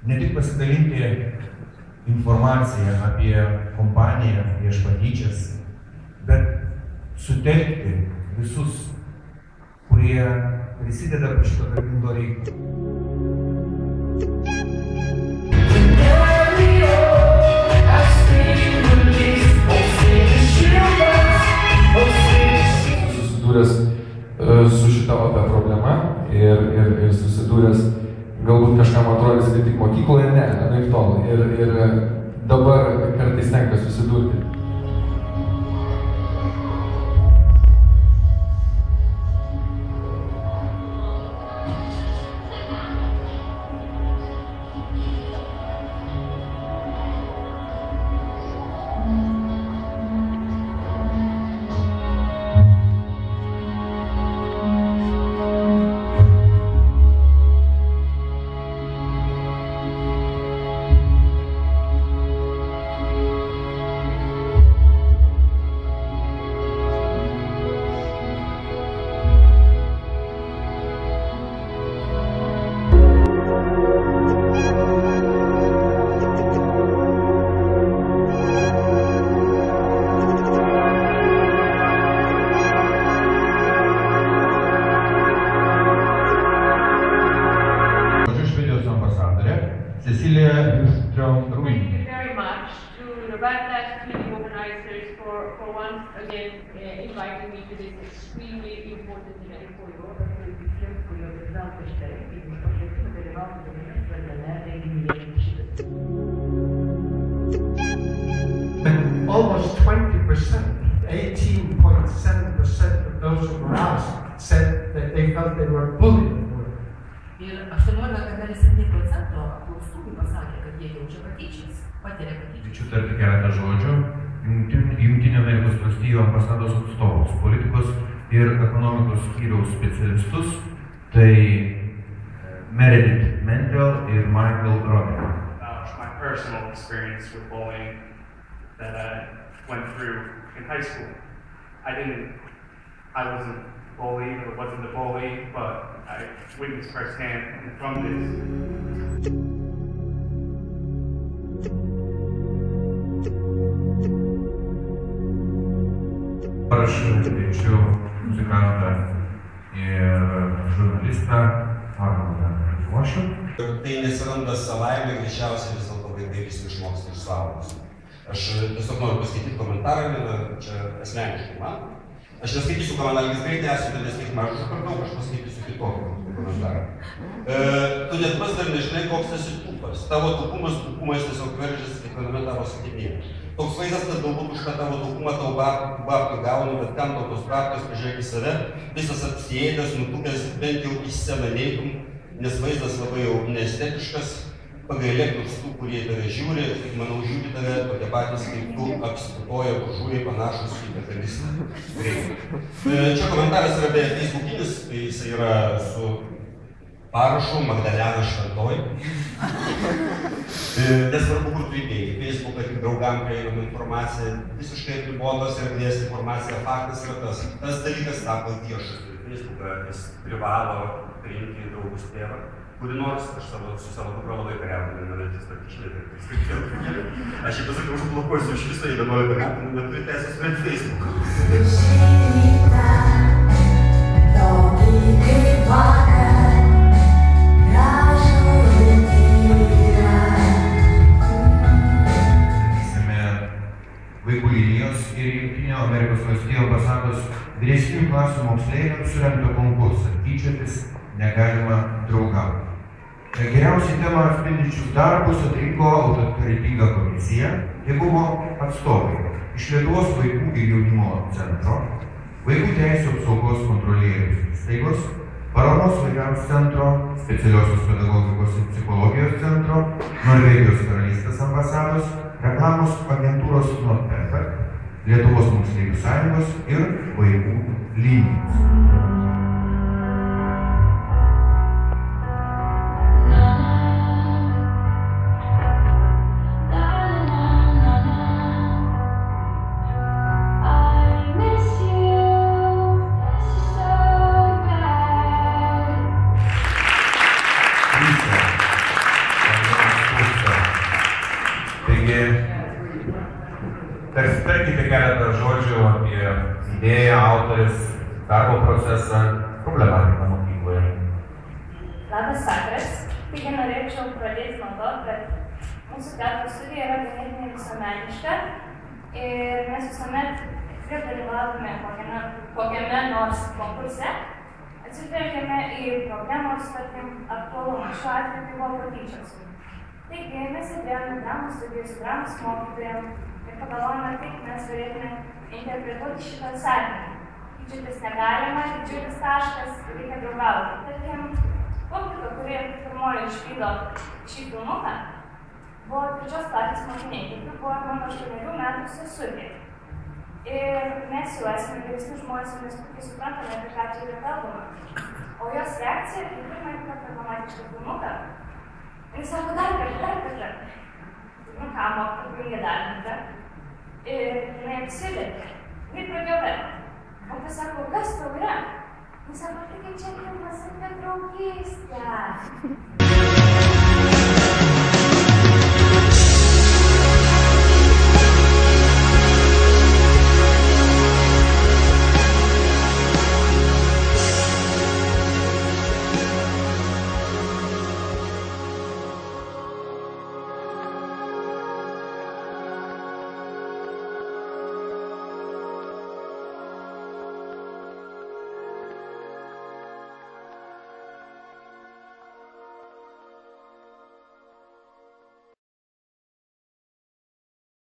Ne tik pasidalinti informaciją apie kompaniją prieš patyčias, bet sutelkti visus, kurie prisideda prie šito garbingo reikalo. Susidūręs su šita opia problema ir susidūręs galbūt kažkam atrodys, kad tik mokykloje, ne, anaip tol. Ir dabar kartais tenka susidurti. Cecilia Ruin. Thank you very much to the Backlash Meeting organizers for once again inviting me to this extremely important event for you. Almost 20%, 18.7% of those who were asked said that they felt they were bullied. Ir 18,7% apklaustųjų pasakė, kad jie jaučia patyčias, patiria patyčias. Kviečiu tarti keletą žodžių Jungtinių Amerikos valstijų ambasados atstovus, politikos ir ekonomikos skyriaus specialistus, tai Meredith Mendel ir Michael Rodin. My personal experience with bullying that I went through in high school. I wasn't bullied or wasn't a bully, but I witnessed firsthand and from this. Aš kviečiu muzikantą ir žurnalistą Arnoldą Vošą. Tai nesiranda savaime, greičiausiai vis dėlto vaikai visi išmoksta iš suaugusių. Aš tiesiog noriu paskaityti komentarą, čia asmeniškai man. Aš neskaitysiu komentarą, nes greitai esu, bet neskaitysiu mažus per daug, aš paskaitysiu kitokį komentarą. Tu net pats dar nežinai, koks esi tūpas. Tavo tūpumas tiesiog veržiasi kiekviename tavo sakinyje. Toks vaizdas, kad galbūt už tą tavo tūpumą tau babkių gauni, bet kam tau tos babkios, pažiūrėk į save, visas apsiėdęs, nutukęs, bent jau į sceną neitum, nes vaizdas labai jau neestetiškas. Pagailėk nors tų, kurie tave žiūri, tik manau žiūri tave tokie patys kaip tu, apsiputoja buržuojai panašus į katalistą. Čia komentaras yra beje feisbukinis, tai jis yra su parašu Magdalena Šventoji. Nesvarbu, kur tu įdėjai. Facebooką tik draugam prieinama informacija, visiškai apribotos erdvės informacija. Faktas yra tas dalykas tapo viešas. Facebooką jis privalo priimti į draugus tėvą. Kuri nors, aš su savo dukro labai kariavau, nenorėtis tarkišlėti. Aš jį pasakiau, užblokuosiu iš viso į 11 metų, neturi teisės turėti Facebooką. Esame Vaikų linijos ir Jungtinių Amerikos valstijų ambasados vyresniųjų klasių moksleiviams surengto konkursą Tyčiotis negalima draugauti. Geriausiai temą atspindinčius darbus atrinko autoritetinga komisija Tai buvo atstovai iš Lietuvos vaikų ir jaunimo centro, Vaikų teisų apsaugos kontrolierius įstaigos, Paramos vaikams centro, Specialiosios pedagogikos ir psichologijos centro, Norvegijos karalystės ambasados, reklamos agentūros Nordperper, Lietuvos moksleivių sąjungos ir vaikų linijos. Tarkite keletą žodžių apie idėją, autorės, darbo procesą, problematiką mokykloje. Labas vakaras. Taigi norėčiau pradėti nuo to, kad mūsų teatro studija yra ganėtinai visuomeniška ir mes visuomet tikrai dalyvaujame kokiame nors konkurse, atsižvelgiame į problemos, tarkim, aktualumą. Šiuo atveju tai buvo patyčios. Taigi mes sėdėjome dramos studijos su dramos mokytojom ir pagalvojame, kaip mes galėtume interpretuoti šitą sakinį. Tyčiotis negalima, didžiulis taškas, reikia draugauti. Tarkim, publika, kuri pirmoji išvydo šį filmuką, buvo 3 klasės mokiniai, tokių buvo mano 8 metų sesutė. Ir mes jau esame vyresni žmonės ir mes puikiai suprantame, apie ką čia yra kalbama. O jos reakcija, kai pirmąjį kartą pamatė šitą filmuką, jis sako, dar kartą. Nu ką, mokytoja dar kartą. Ir jinai apsiverkė. Jinai pradėjo verkti. O tai sako, kas tau yra? Jis sako, taigi čia filmas apie draugystę.